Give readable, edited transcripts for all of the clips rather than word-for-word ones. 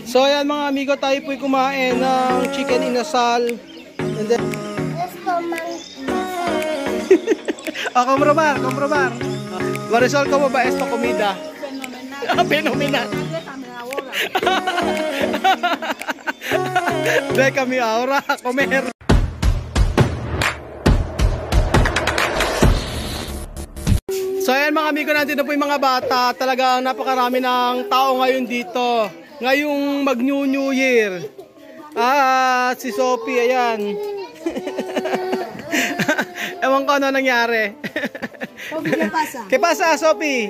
So ayan mga amigo, tayo po'y kumain ng chicken inasal. And then comprobar. Marisol, ¿cómo va esto comida? Fenomenal. De kami ahora a comer. So ayan mga amigo, nandito po yung mga bata. Talagang napakarami ng tao ngayon dito. Ngayong mag-New Year. Si Sophie, ayan. Ewan ko ano nangyari. ¿Qué pasa, Sophie?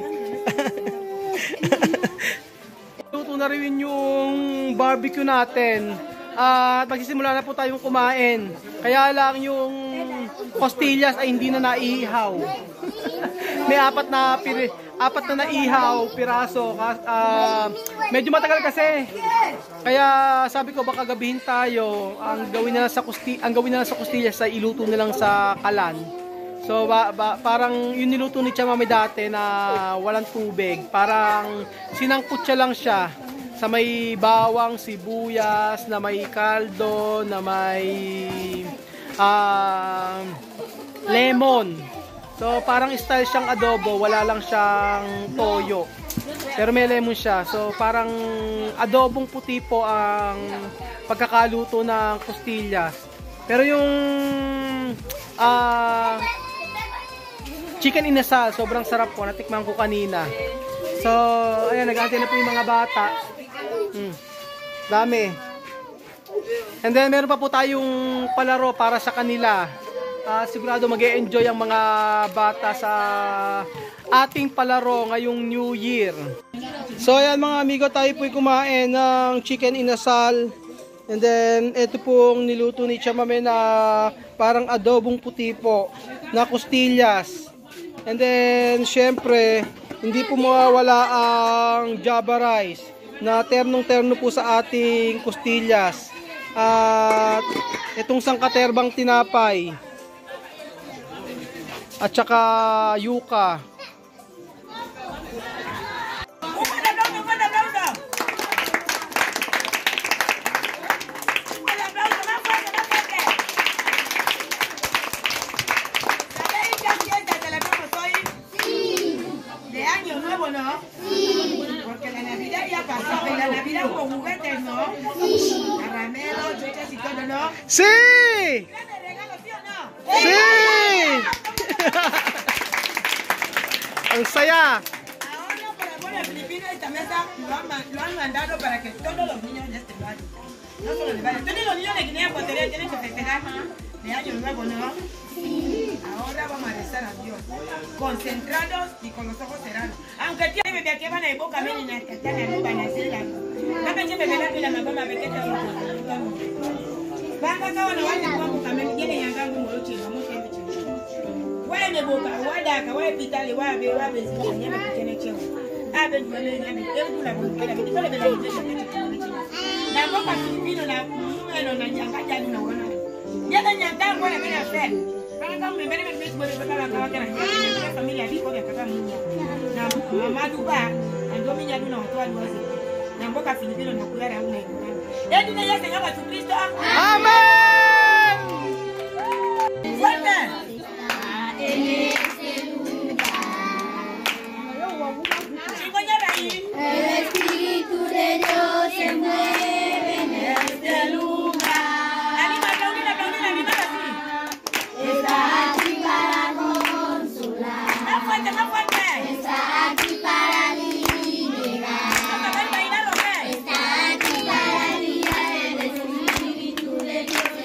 Luto na rin yung barbecue natin. At magsisimula na po tayong kumain. Kaya lang yung costillas ay hindi na naihaw. May apat na naihaw piraso. Medyo matagal kasi. Kaya sabi ko baka gabihin tayo. Ang gawin na sa costillas ay iluto na lang sa kalan. So parang yung niluto ni Tia Mami dati na walang tubig. Parang sinangkot siya lang siya. Sa may bawang, sibuyas, na may kaldo, na may lemon. So parang style siyang adobo, wala lang siyang toyo. Pero may lemon siya. So parang adobong puti po ang pagkakaluto ng costillas. Pero yung chicken inasal, sobrang sarap po. Natikman ko kanina. So ayan, nag-aantay na po yung mga bata. Dami. And then meron pa po tayong palaro para sa kanila. Sigurado mag-e-enjoy ang mga bata sa ating palaro ngayong New Year. So ayan mga amigo, tayo po'y kumain ng chicken inasal. And then ito pong niluto ni Tia Mami na parang adobong puti po na costillas. And then syempre hindi po mawawala ang Java rice na ternong-terno po sa ating costillas. At itong sangkaterbang tinapay. At saka yuka. Sí. Sí. Ang saya. Ahora por amor a Filipinas esta mesa lo han mandado para que todos los niños de este barrio, no solo de barrio, todos los niños de Guinea Ecuatorial tienen que festejar de año nuevo, ¿no? Ahora vamos a rezar a Dios, concentrados y con los ojos cerrados. Aunque tiene bebé aquí van a ir boca menina que están en van a decir la. No me lleve bebé que la mamá me que te lo. Van a acabar no van a boca menina tiene ya gango mo chino mo que chino. Wale boka wada ka wale pitali wabe zima nyama kitene cheo. Abe ndwele nyama ekula boka la bitole bela bitole. Na boka Filipino na meno na nyanga jani na wana. Nyanga nyanga ngwana bena fe. Kana kama mbele mbele mbele mbele kama kama kana nyanga familia biko ya kaka munya. Na mama duba ando minya duna watu wazi. Na boka Filipino na kulala una ikana. Yetu na yake ngaba tu Kristo. Amen. Fuerte. El Espíritu de Dios se mueve en este lugar. Está aquí para consolar. Está aquí para liberar. Está aquí para guiar. El Espíritu de Dios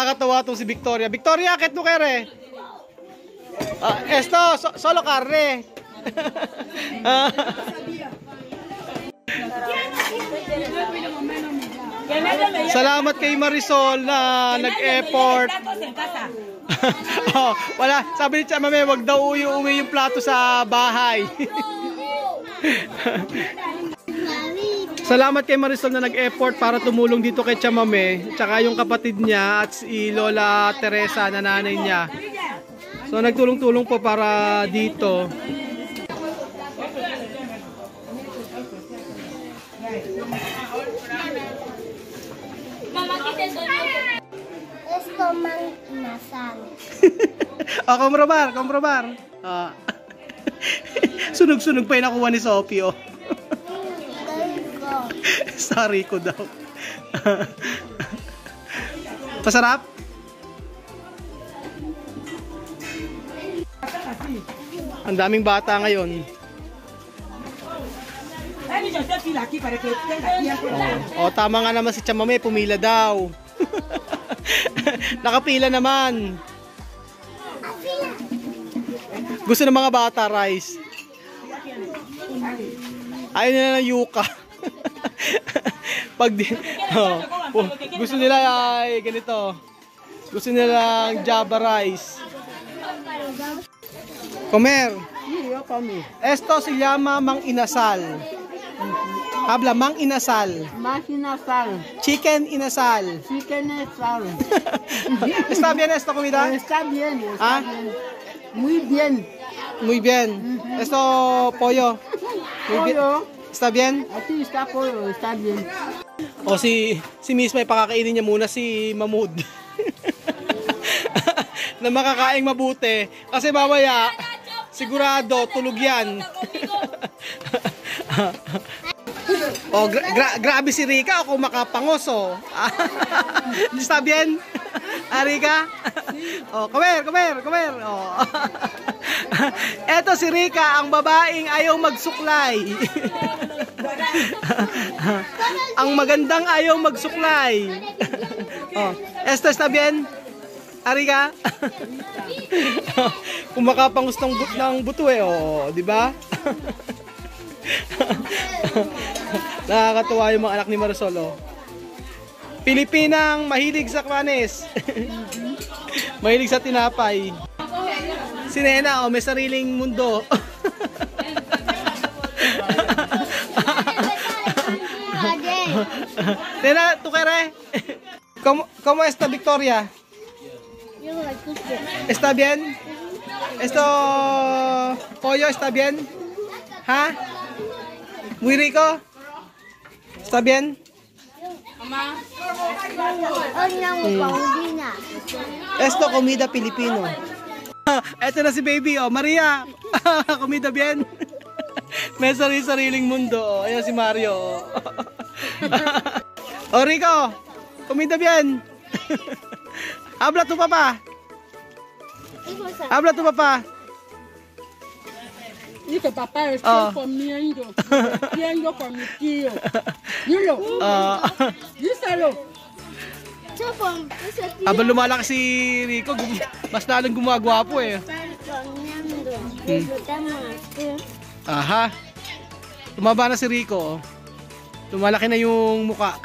Nakakatawa tong si Victoria. Victoria, akit mo kere. Esto, solo carne. Salamat kay Marisol na nag-effort. Oh, wala, sabi ni Chamame, wag daw uwi yung plato sa bahay. Salamat kay Marisol na nag-effort para tumulong dito kay Chamame, tsaka yung kapatid niya at si Lola Teresa na nanay niya. So nagtulong-tulong po para dito. Esto mang inasal. Oh, komprobar. Sunog-sunog pa yung nakuha ni Sophie, oh. Sorry ko daw. Masarap? Ang daming bata ngayon. Oh, tama nga naman si Chamame, pumila daw. Nakapila naman. Gusto ng mga bata rice. Ayaw nila ng yuka. Pag gusto nila ay ganito. Gusto nila ng Java rice. Comer. Esto se llama mang inasal. Habla mang inasal. Mang inasal. Chicken inasal. Chicken inasal. ¿Está bien esta comida? Está bien. ¿Ah? Muy bien. Muy bien. Esto pollo. Muy bien. Pollo. ¿Está bien? Así está pollo. Está bien. O si Miss may pakakainin niya muna si Mahmoud. Na makakaing mabuti. Kasi mamaya, sigurado, tulog yan. Oh, grabe si Rika o kung makapangos, oh. Está bien? Rika? Oh, comer. Oh. Eto si Rika, ang babaeng ayaw magsuklay. Ang magandang ayaw magsuklay. Oh, esto está bien? Rika? Kung makapangos ng buto eh, oh, di ba? Nakakatuwa yung mga anak ni Marisol, oh. Pilipinang mahilig sa kwanes. Mahilig sa tinapay. Si Nena, oh, may sariling mundo. Nena, tu kere? ¿Cómo está Victoria? ¿Está bien? ¿Esto pollo está bien? ¿Ha? ¿Muy rico? ¿Está bien? Esto comida Pilipino. Eto na si baby, oh. Maria, comida bien? May sariling mundo, oh. Ayan si Mario, oh. Oh, Rico, comida bien? Habla tu papá. Habla tu papá. Dice papá, estoy comiendo. Comiendo con mi tío. Dilo. Díselo. Habang lumalaki si Rico, mas lalong gumagwapo eh. Aha. Tumaba na si Rico. Lumalaki na yung muka.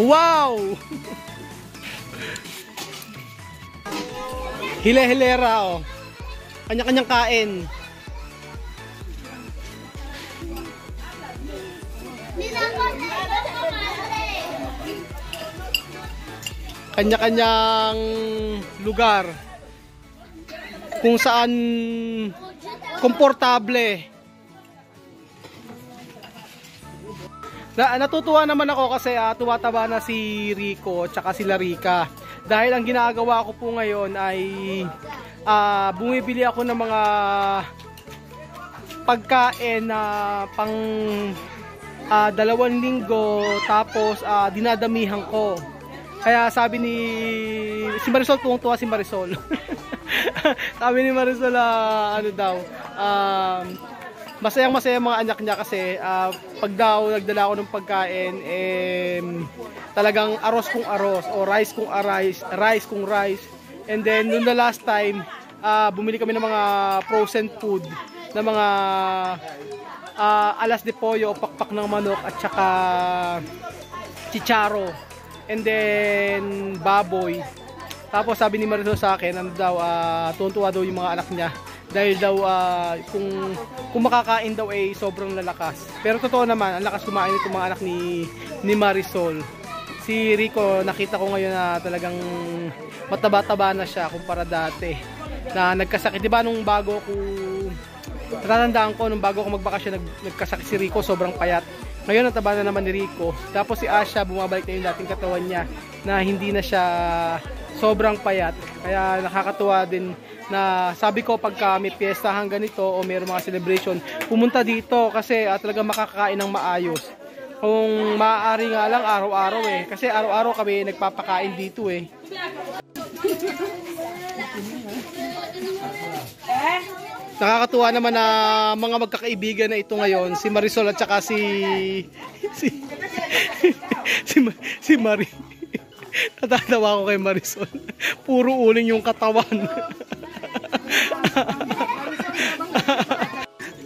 Wow! Hile-hilera, oh. Kanya-kanyang kain. Kanya-kanyang lugar kung saan komportable. Natutuwa naman ako kasi tumataba na si Rico at saka si Larika. Dahil ang ginagawa ko po ngayon ay bumibili ako ng mga pagkain na pang 2 linggo, tapos dinadamihan ko. Kaya sabi ni si Marisol, tuwang-tuwa si Marisol. Sabi ni Marisol, ano daw, masayang masaya mga anak niya kasi pag daw nagdala ako ng pagkain, talagang aros kung aros o rice kung rice kung rice. And then nung the last time, bumili kami ng mga frozen food na mga alas de pollo o pakpak ng manok at saka chicharo. And then baboy. Tapos sabi ni Marisol sa akin, ano daw, tuwan-tuwa daw yung mga anak niya. Dahil daw kung makakain daw ay sobrang lalakas. Pero totoo naman, ang lakas kumain itong mga anak ni Marisol. Si Rico, nakita ko ngayon na talagang mataba-taba na siya kumpara dati. Na nagkasakit. Diba nung bago ko, natatandaan ko, nung bago ko magbakasyon, nagkasakit si Rico, sobrang payat. Ngayon nataba na naman ni Rico. Tapos si Asha, bumabalik na yung dating katawan niya na hindi na siya sobrang payat. Kaya nakakatuwa din na sabi ko pagka may piyestahan ganito o mayroong mga celebration, pumunta dito kasi talaga makakain ng maayos. Kung maaari nga lang araw-araw kasi araw-araw kami nagpapakain dito Nakakatuwa naman na mga magkakaibigan na ito ngayon, si Marisol at saka si Marie. Natatawa ko kay Marisol. Puro uling yung katawan.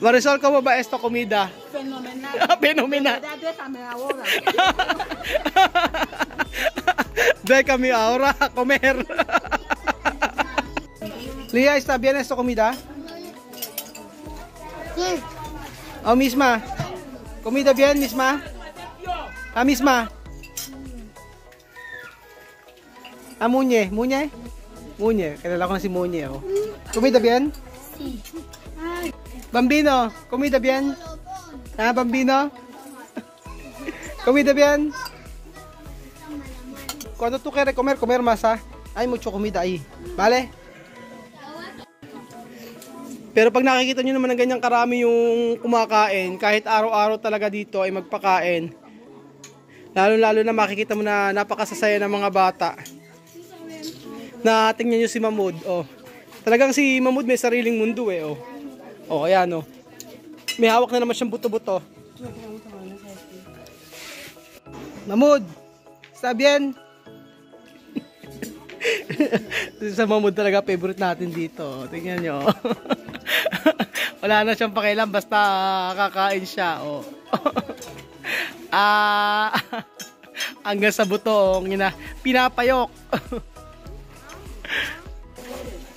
Marisol, ¿cómo va esta comida? Fenomenal. Fenomenal. Déjame ahora. Déjame ahora a comer. Lía, ¿está bien esta comida? Sí. Oh, misma. ¿Comida bien, misma? Misma. Munye. Munye? Munye. Kilala ko na si Munye, Comida bien? Sí. Bambino, comida bien? Bambino? Comida bien? Cuando tú quieres comer, comer más, Hay mucho comida ahí. ¿Vale? Pero pag nakikita nyo naman ng ganyang karami yung kumakain, kahit araw-araw talaga dito ay magpakain. Lalo-lalo na makikita mo na napakasasaya ng mga bata. Na tingnan nyo si Mahmoud, Talagang si Mahmoud may sariling mundo, ayan, May hawak na naman siyang buto-buto. Mahmoud, está bien? Sa Mahmoud talaga favorite natin dito. Tingnan nyo. Wala na siyang pakialam basta kakain siya. Hanggang sa buto, pinapayok.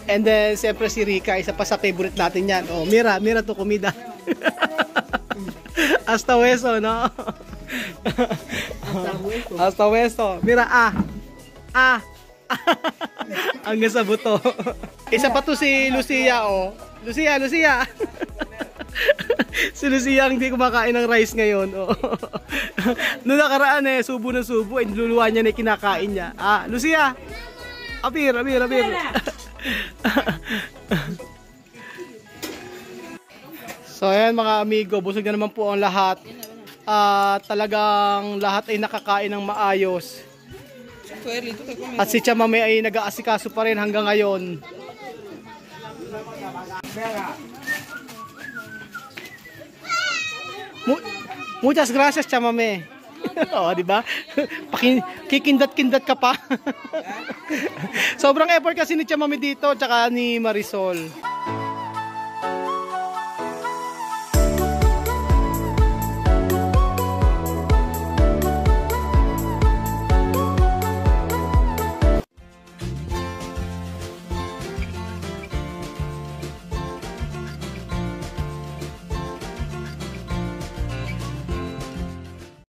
And then, siyempre si Rika, isa pa sa favorite natin yan. Mira to comida. Hasta hueso, no? Hasta hueso. Mira, hanggang sa buto. Isa pa to si Lucia, Lucia. Si Lucia ang hindi kumakain ng rice ngayon, Noong nakaraan subo na subo, niluluwa niya na kinakain niya. Lucia! Apir. So ayan mga amigo, busog na naman po ang lahat. Talagang lahat ay nakakain ng maayos. At si Chamame ay nag-aasikaso pa rin hanggang ngayon. Muchas gracias, Chamame. Di ba? Kikindat-kindat ka pa. Sobrang effort kasi ni Chamame dito, tsaka ni Marisol.